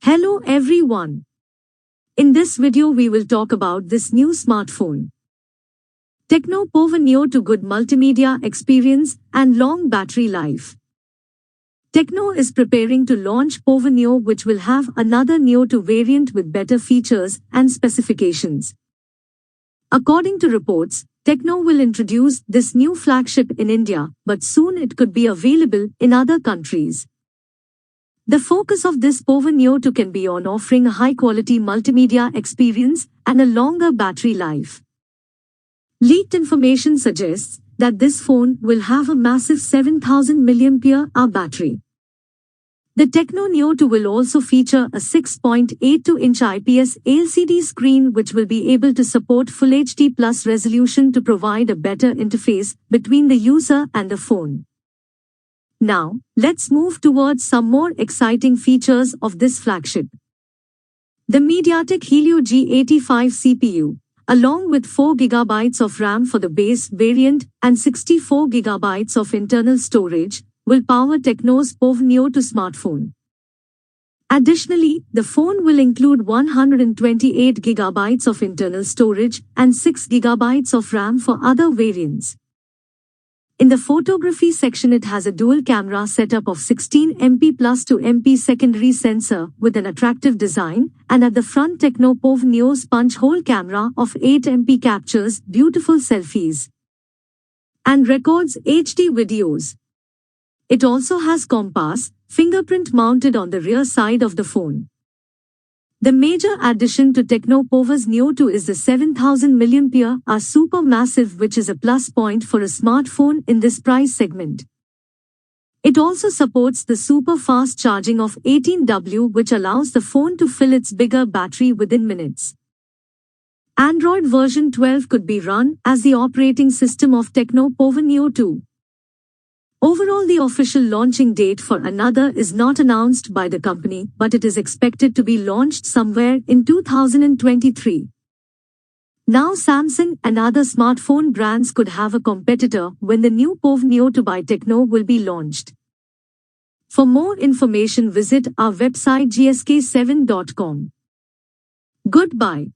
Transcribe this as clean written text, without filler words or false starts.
Hello everyone. In this video we will talk about this new smartphone. Tecno Pova Neo to good multimedia experience and long battery life. Tecno is preparing to launch Pova Neo, which will have another Neo 2 variant with better features and specifications. According to reports, Tecno will introduce this new flagship in India, but soon it could be available in other countries. The focus of this Pova Neo 2 can be on offering a high-quality multimedia experience and a longer battery life. Leaked information suggests that this phone will have a massive 7000 mAh battery. The Tecno Neo 2 will also feature a 6.82-inch IPS LCD screen which will be able to support Full HD Plus resolution to provide a better interface between the user and the phone. Now, let's move towards some more exciting features of this flagship. The MediaTek Helio G85 CPU, along with 4GB of RAM for the base variant and 64GB of internal storage, will power Tecno's Pova Neo 2 smartphone. Additionally, the phone will include 128GB of internal storage and 6GB of RAM for other variants. In the photography section, it has a dual camera setup of 16MP plus 2MP secondary sensor with an attractive design, and at the front Tecno Pova Neo's punch-hole camera of 8MP captures beautiful selfies and records HD videos. It also has compass, fingerprint mounted on the rear side of the phone. The major addition to Tecno Pova's Neo 2 is the 7000 mAh supermassive, which is a plus point for a smartphone in this price segment. It also supports the super fast charging of 18W, which allows the phone to fill its bigger battery within minutes. Android version 12 could be run as the operating system of Tecno Pova Neo 2. Overall, the official launching date for another is not announced by the company, but it is expected to be launched somewhere in 2023. Now Samsung and other smartphone brands could have a competitor when the new Pova Neo 2 by Tecno will be launched. For more information, visit our website gsk7.com. Goodbye.